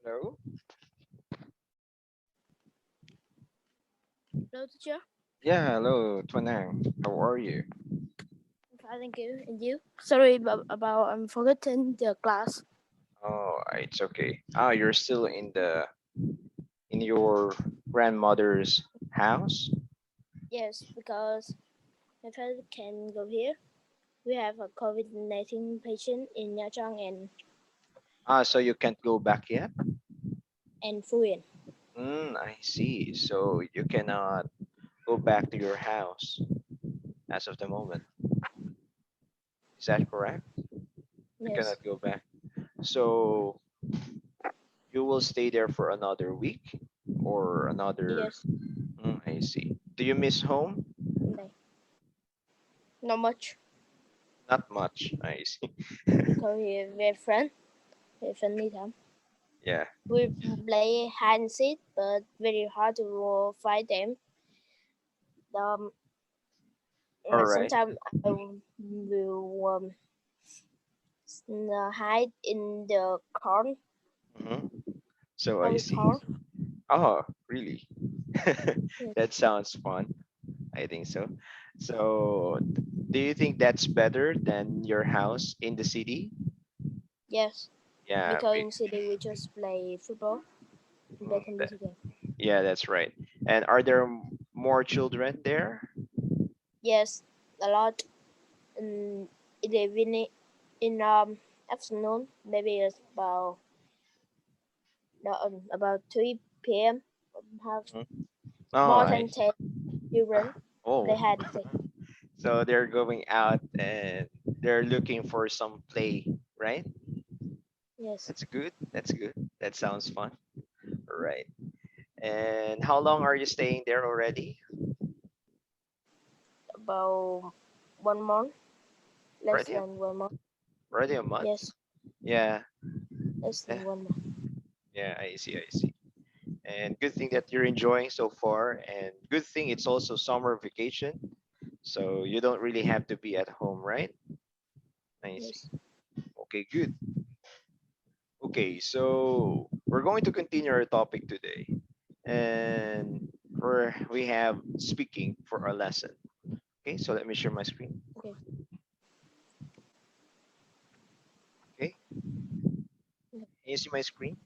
Hello? Hello, teacher. Yeah, hello, Twanang. How are you? Fine, thank you. And you? Sorry about I'm forgetting the class. Oh, it's okay. Ah, you're still in your grandmother's house? Yes, because my father can go here. We have a COVID-19 patient in Nha Trang Ah, so you can't go back yet? and Phu Yên. I see. So you cannot go back to your house as of the moment. Is that correct? You Yes, cannot go back. So you will stay there for another week or another. yes, I see. Do you miss home? no, not much Not much. I see. because we're friends. We're friendly time. Yeah. We play hide and seek, but very hard to find them. Um, All right. Sometimes I will hide in the corn, hmm So I our see. corn. Oh, really? Yes, That sounds fun. I think so. So, do you think that's better than your house in the city? yes. Yeah, Because in city we just play football and mm, badminton game. yeah, that's right. And are there more children there? Yes, a lot in the evening, in afternoon, maybe it's about 3 p.m. Have Mhm. Oh, more I than see. 10 children play Oh, hide and seek. so they're going out and they're looking for some play, right? Yes, That's good. That's good. That sounds fun. All right. And how long are you staying there already? about 1 month, less Already, than 1 month. already a month? Yes, Yeah. less Yeah. than 1 month. Yeah, I see. I see. And good thing that you're enjoying so far. And good thing it's also summer vacation. So you don't really have to be at home, right? I see. Yes, Okay, good. Okay, so we're going to continue our topic today. And we have speaking for our lesson. Okay, so let me share my screen. okay. Okay, can you see my screen?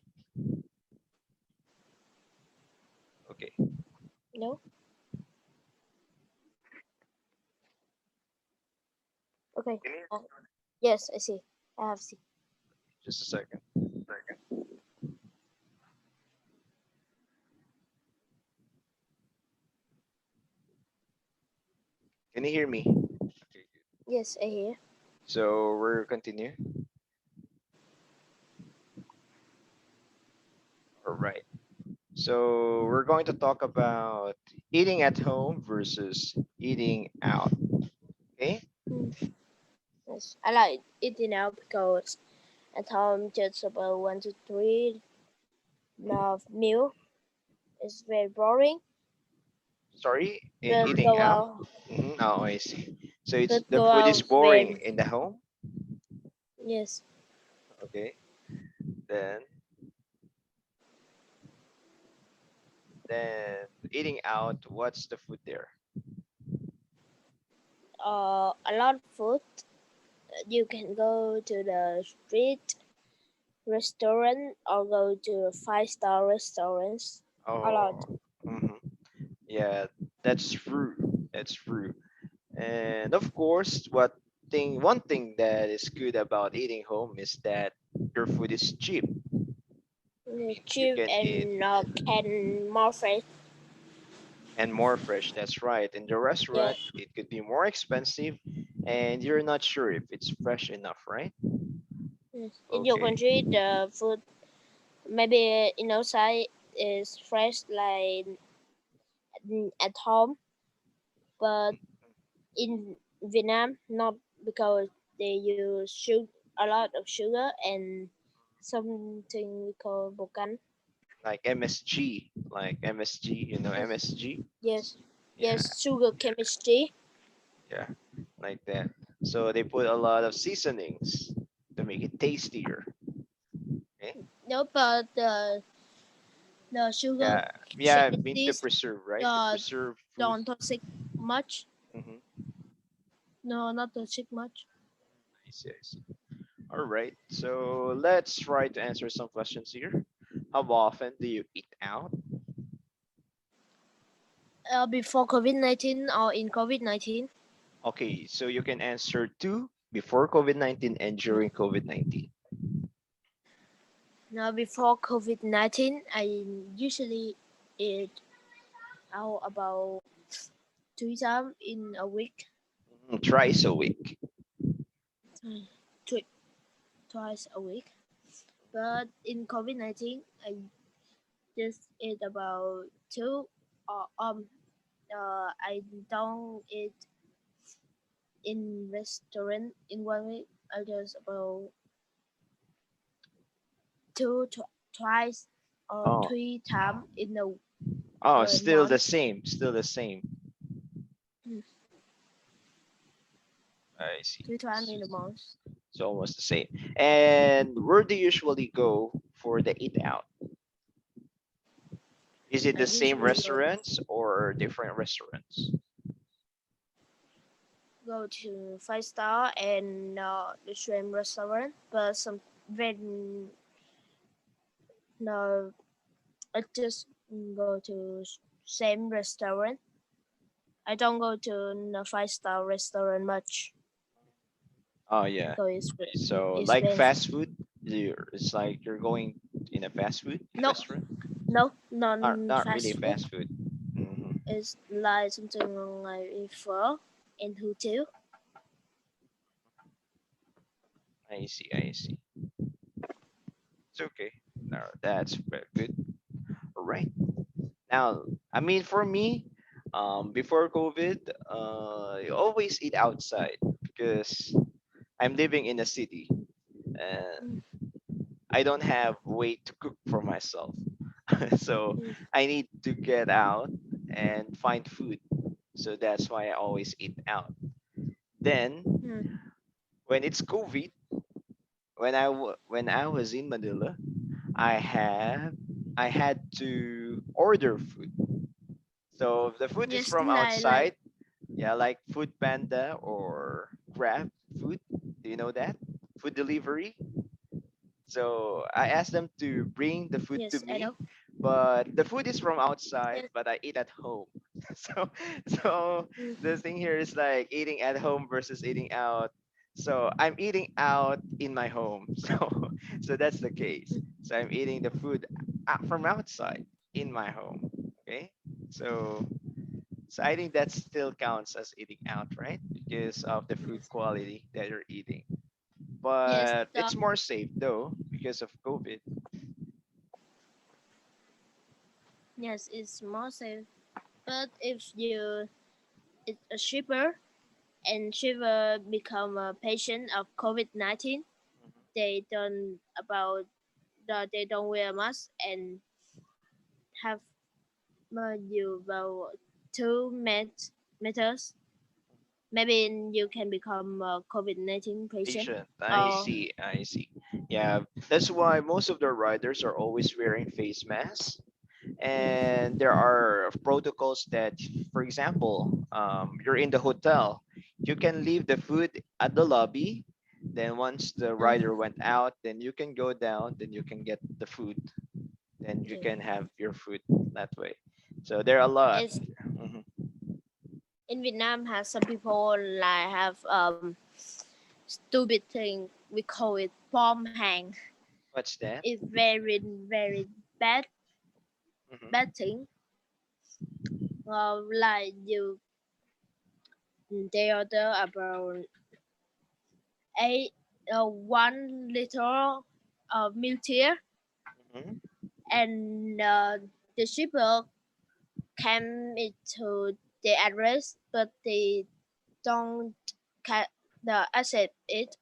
Okay, No, okay. Uh, yes, I see. I have seen. just a second. Can you hear me? Okay, good. Yes, I hear. So we're continue. All right. So we're going to talk about eating at home versus eating out. Okay. Mm, yes, I like eating out because at home just about 1 to 3 meal. It's very boring. Sorry, But eating go out. out, Oh, I see. So it's but the go food is out boring very in the home. yes. Okay. Then then eating out. What's the food there? A lot of food. You can go to the street restaurant or go to 5-star restaurants. A lot. Oh. hmm Yeah, that's true. That's true. And of course, one thing that is good about eating home is that your food is cheap. Means you Cheap can eat and can more fresh. and more fresh. That's right. In the Yeah. restaurant, it could be more expensive, and you're not sure if it's fresh enough, right? Yes. In your Okay. country, the food maybe in outside is fresh like at home, but in Vietnam, not because they use a lot of sugar and something we call bột canh. Like MSG, like MSG, Yes, MSG? yes, Yeah, yes, sugar chemistry. yeah, like that. So they put a lot of seasonings to make it tastier. Okay. No, but the sugar Yeah, yeah, I mean the changes preserve, right? The the preserved food. don't toxic much. Hmm. No, not toxic much. I see, I see. All right, so let's try to answer some questions here. How often do you eat out? Before COVID-19 or in COVID-19? Okay, so you can answer two: before COVID-19 and during COVID-19. Now, before COVID-19, I usually eat out about 3 times in a week. Thrice a week. Mm. Twi- Twice a week. But in COVID-19, I just eat about two. Or I don't eat in restaurant in 1 week. I just about twice or Oh, 3 times in a oh, still the month. same, still the same. Mm. I see. 3 times So in a month. it's almost the same. And where do you usually go for the eat out? Is it I the same usually restaurants or different restaurants? go to 5 star and the same restaurant, but some when no, I just go to same restaurant. I don't go to the 5 star restaurant much Oh yeah. because So it's like expensive. fast food, it's like you're going in a fast food No, restaurant. no, Not non not really fast food. fast food. Hmm. It's like something like pho and hotel. I see. I see. It's okay. No, that's very good. All right. Now, I mean, for me, before COVID, I always eat outside because I'm living in a city Mm, and I don't have way to cook for myself. So mm, I need to get out and find food. So that's why I always eat out. Then mm. when it's COVID, when I was in Manila, I have I had to order food. So if the food is Yes, from like outside, yeah, like Food Panda or Grab Food. Do you know that? Food delivery. So I asked them to bring the food to yes, I know. me, but the food is from outside, Yes, but I eat at home. So so the mm, thing here is like eating at home versus eating out. So I'm eating out in my home. So that's the case. mm, So I'm eating the food from outside in my home. Okay. So so I think that still counts as eating out, right? Because of the food yes, quality that you're eating. yes. But it's more safe though because of COVID. Yes, it's more safe. But if you it's a shipper and shipper become a patient of COVID-19, they don't about they don't wear mask and have you about 2 meters. Maybe you can become a COVID-19 patient. Patient. I Or see. I see. Yeah, that's why most of the riders are always wearing face masks. mm, And there are protocols that, for example, you're in the hotel, you can leave the food at the lobby. Then once the rider mm, went out, then you can go down, then you can get the food. Then you yeah. can have your food that way. So there are a lot. It's Mhm. in Vietnam has some people like have stupid thing we call it bomb hang. What's that? It's very bad Hmm. bad thing. Like you they order about 1 liter of milk tea Hmm. and the shipper came into the address but they don't accept it,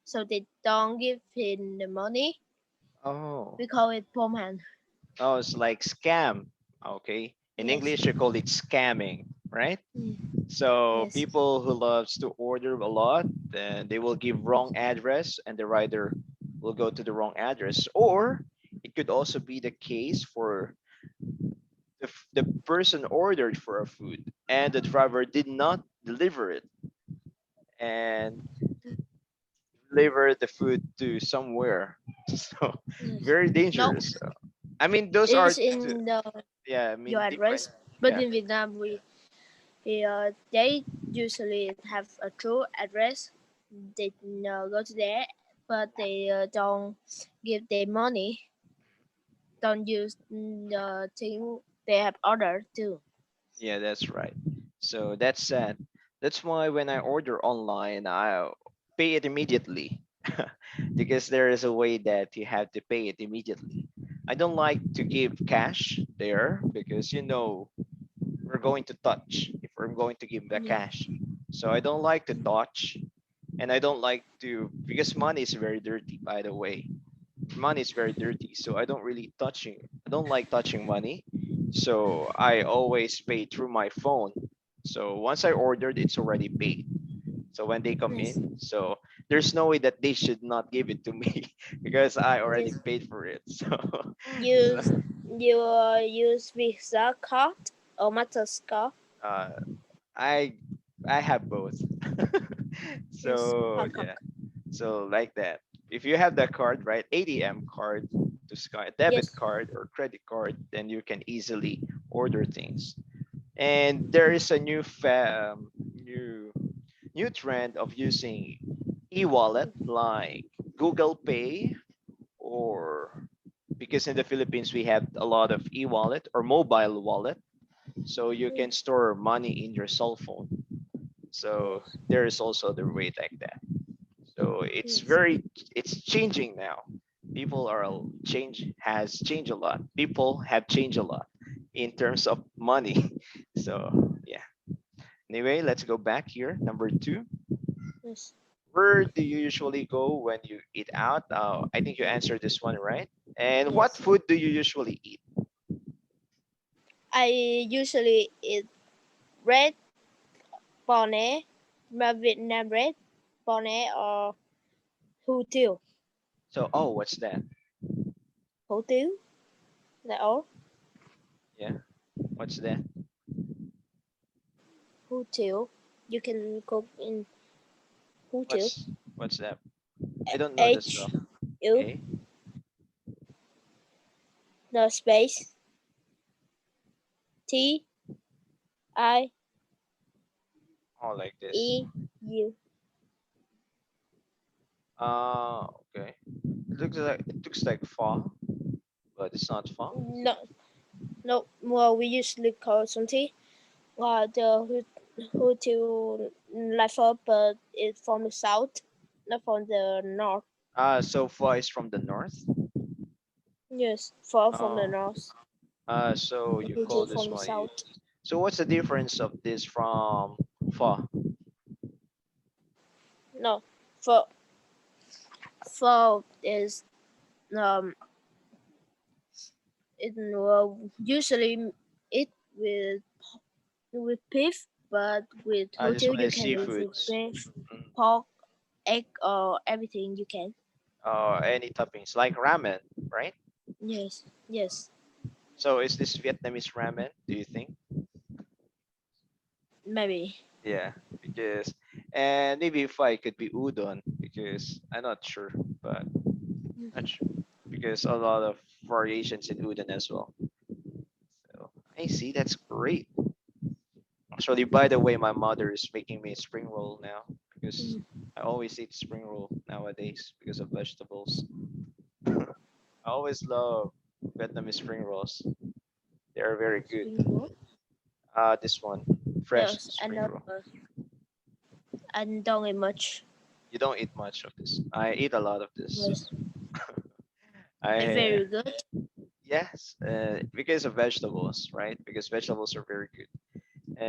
so they don't give him the money. Oh, We call it bomb hand. oh, it's like scam. Okay. In Yes. English, you call it scamming, right? Mm, So yes. people who loves to order a lot, then they will give wrong address, and the rider will go to the wrong address. Or It could also be the case for the person ordered for a food and the driver did not deliver it and deliver the food to somewhere. So Yes. very No, dangerous. I mean, those it are is in yeah. I your mean, different. address. But Yeah, in Vietnam, they usually have a true address. They go to there, but they don't give their money. Don't use the thing they have ordered too. yeah, that's right. So that's sad. That's why when I order online, I pay it immediately because there is a way that you have to pay it immediately. I don't like to give cash there because we're going to touch if we're going to give the Yeah. cash. So I don't like to touch and I don't like to because money is very dirty by the way. Money is very dirty, so I don't like touching money. So I always pay through my phone. So once I ordered, it's already paid. So when they come Yes. in, so there's no way that they should not give it to me because I already Yes. paid for it. So, so Use you use Visa card or Mastercard. uh, I I have both. Yes. So yeah, so like that. If you have that card, right, ATM card to Sky, debit Yes. card or credit card, then you can easily order things. And there is a new trend of using e-wallet like Google Pay or because in the Philippines we have a lot of e-wallet or mobile wallet, so you can store money in your cell phone. So Yes. there is also the way like that. So Yes. it's changing now. People are change has changed a lot. People have changed a lot in terms of money. So yeah. Anyway, let's go back here. Number two. Yes. Where do you usually go when you eat out? I think you answered this one, right? And what Yes. food do you usually eat? I usually eat red bonnet, mà Vietnam red bonnet or hủ tiếu. So, oh, what's that? Hủ tiếu, that all. Yeah, what's that? Hủ tiếu. You can cook in hủ tiếu. What's that? I don't know this H well. U Okay, no space T I oh, like this. E U. Okay. It looks like pho, but it's not pho. No, no. Well, we usually call something the hủ tiếu like pho, but it's from the south, not from the north. So pho is from the north. Yes, pho from the Oh, north, so you hủ call tiếu this from the one. south. So what's the difference of this from pho? No, pho is um it usually eat with beef, but with This hotel one you is can eat with seafoods. beef, Mm. pork, egg, or everything you can. Any toppings like ramen, right? Yes, yes, So is this Vietnamese ramen? Do you think? maybe. Yeah, because and maybe if I could be udon because I'm not sure, but not sure because a lot of variations in udon as well. So I see that's great. Actually, by the way, my mother is making me a spring roll now because Mm, I always eat spring roll nowadays because of vegetables. I always love Vietnamese spring rolls. They are very good. spring roll. This one, fresh Yes, I spring know, roll. but I don't eat much. You don't eat much of this. I eat a lot of this. Yes, it's I very good. yes, because of vegetables, right? Because vegetables are very good.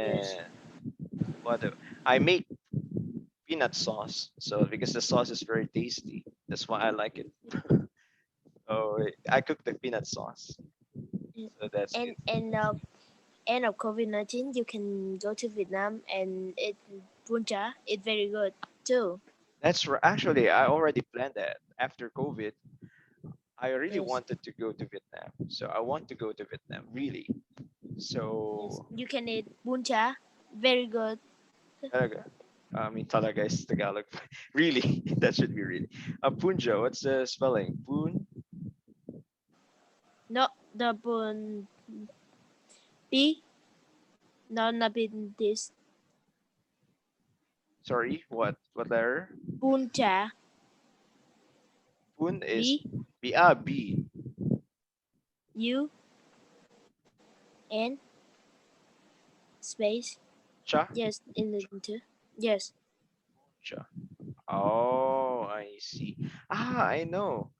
Yes, And what I make peanut sauce, so because the sauce is very tasty, that's why I like it. Oh, I cook the peanut sauce, Mm. so that's good. And end of COVID-19, you can go to Vietnam and eat bún chả. It's very good too. Actually I already planned that after COVID. I really Yes. wanted to go to Vietnam, so I want to go to Vietnam really. Yes. So You can eat bún chả. Very good. talaga, I mean talaga is Tagalog. Really, that should be really. Punja, what's the spelling? Pun. No, the bún B. No, not been this. Sorry, what letter? Bún chả. Pun is B. B. Ah, B. U. N. Space. Cha. Yes, in the two. Yes. Cha. Oh, I see. Ah, I know.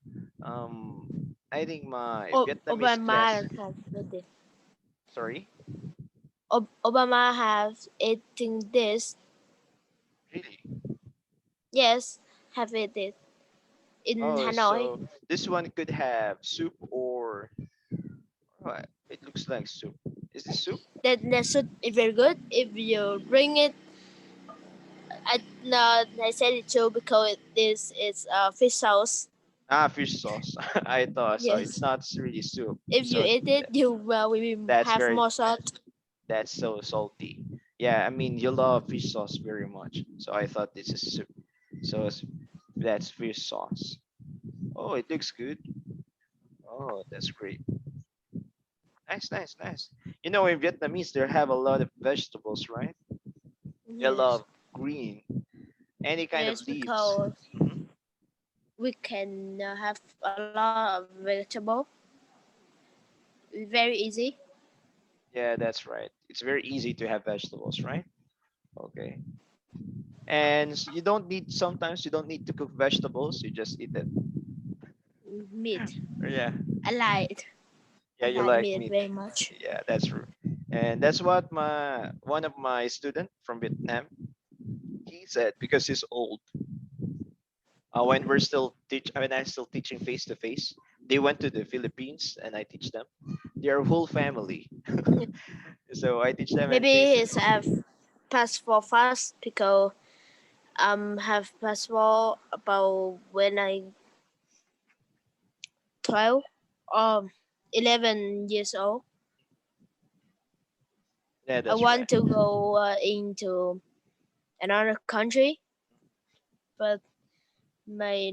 I think my Vietnamese class. Obama have it. Sorry, Obama have eating this. really? Yes, have it in Oh, Hanoi. so this one could have soup or what? It looks like soup. Is this soup? That should be very good if you bring it. I no, I said it too because this is fish sauce. Ah, fish sauce. I thought so. It's Yes. not really soup. If you So eat it, you will that's have very more salt. that's so salty. Yeah, I mean you love fish sauce very much. So I thought this is soup. So that's fish sauce. Oh, it looks good. Oh, that's great. Nice, nice, nice. You know, in Vietnamese, they have a lot of vegetables, right? They Yes. love green, any kind of Yes, leaves. because Mhm. we can have a lot of vegetable. Very easy. Yeah, that's right. It's very easy to have vegetables, right? Okay. And you don't need, sometimes you don't need to cook vegetables, you just eat it. Meat. Yeah. I like it. Yeah, I you like like meat meat. very much. Yeah, that's true. And that's what my one of my student from Vietnam, he said because he's old. When we're still teach, when I'm still teaching face to face, they went to the Philippines and I teach them. Their whole family. So I teach them in face Maybe to it's face. have passport fast because have passport about when I 12 or 11 years old. Yeah, I that's right. want to go into another country, but my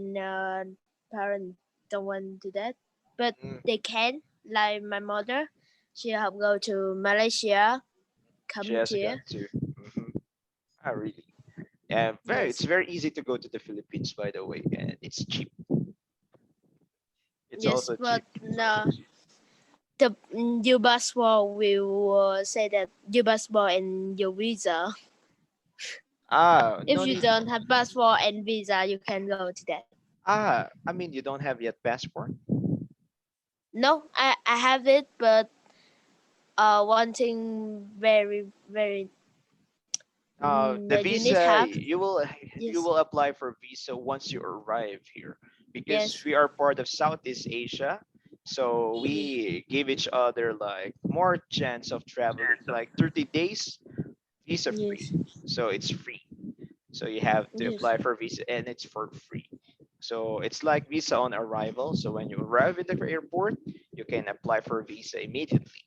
parents don't want to do that. But Mm, they can, like my mother. She have go to Malaysia, she has Cambodia. gone to. Ah, really? Yeah, very. It's Yes, very easy to go to the Philippines, by the way, and it's cheap. It's yes, also but cheap. no, the your passport will say that your passport and your visa. Ah, If no you need. don't have passport and visa, you can go to that. Ah, I mean, you don't have yet passport. No, I have it, but one thing very The that you need visa have. you Yes, will apply for visa once you arrive here because yes, we are part of Southeast Asia. So yes, we give each other like more chance of traveling, like 30 days visa free. yes, So it's free. So you have to yes, apply for visa and it's for free. So it's like visa on arrival. So when you arrive in the airport, you can apply for visa immediately.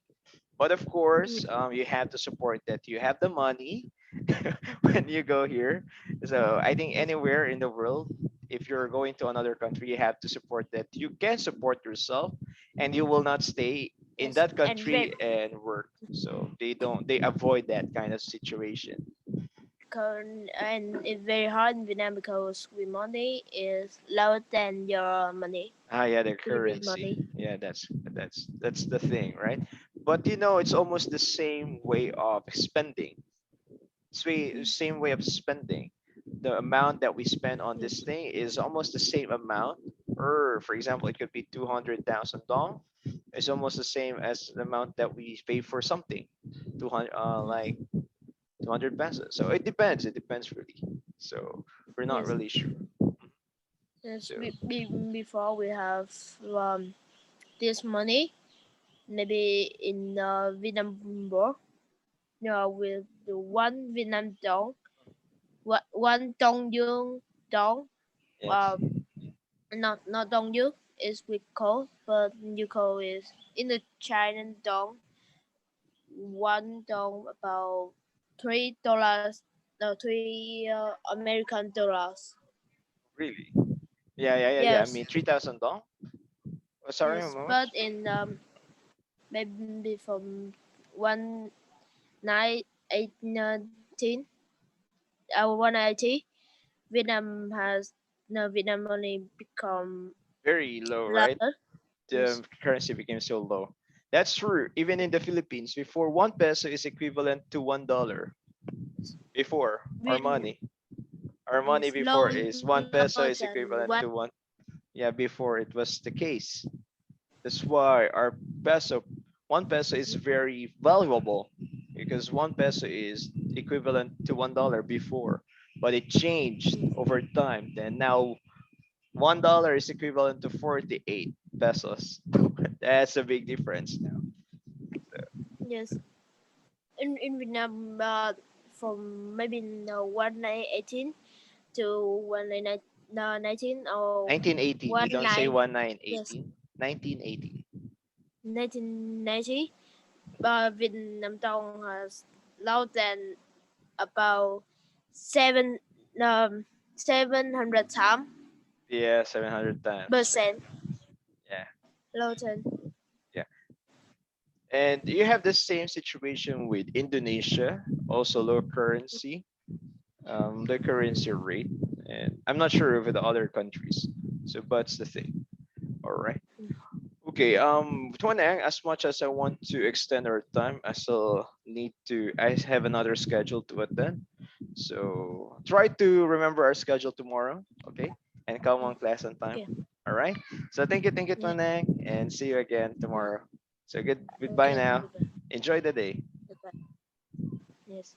But of course, yes, you have to support that you have the money when you go here. So I think anywhere in the world, if you're going to another country, you have to support that you can support yourself and you will not stay in yes, that and very country and work. So they avoid that kind of situation. and it's very hard in Vietnam because we money is lower than your money, Ah, yeah, the Philippine currency. money. Yeah, that's the thing, right? But you know, it's almost the same way of spending. Hmm. Same way of spending. The amount that we spend on this Yes, thing is almost the same amount. Or for example, it could be 200,000 dong. It's almost the same as the amount that we pay for something. 200 yes, like 200 pesos. So it depends. It depends really. So we're not yes. really sure. Yes, So before we have this money, maybe in Vietnam bro, no, with the one Vietnam dong, one Dong Dương dong, yes. uh, not Dong Dương. is with coal, but Yuko is in the China dong. One dong about $3. No, three American dollars. Really? Yeah. I Yes, mean, 3,000 dong. Oh, sorry, how yes, but much? in maybe from one nine eight nineteen 180, Vietnam has no Vietnam money become Very low, right? lower. Yes, The currency became so low. That's true. Even in the Philippines, before 1 peso is equivalent to $1. yes. Before Vin our money yes, before is lower 1 peso is than one. equivalent to one. Yeah, before it was the case. That's why our peso, 1 peso is very valuable because 1 peso is equivalent to $1 before, but it changed over time. Then now $1 is equivalent to 48 pesos. That's a big difference now. Yes, in Vietnam, from maybe no 1918 to 1919 or 1918. You don't say 19 yes 1918. 1918. 1990. Vietnam Dong has lower than about seven 700 times Yeah, 700 times. percent Yeah, lower than. yeah. And you have the same situation with Indonesia, also low currency, the currency rate. And I'm not sure with the other countries. So, but it's the thing. All right. Okay. Tuanang, as much as I want to extend our time, I still need to. I have another schedule to attend. So try to remember our schedule tomorrow. Okay, and come on class on time. Okay, All right. So thank you, yeah, Tuanang, and see you again yeah. tomorrow. So goodbye Okay, now. goodbye, Enjoy the day. goodbye. Yes.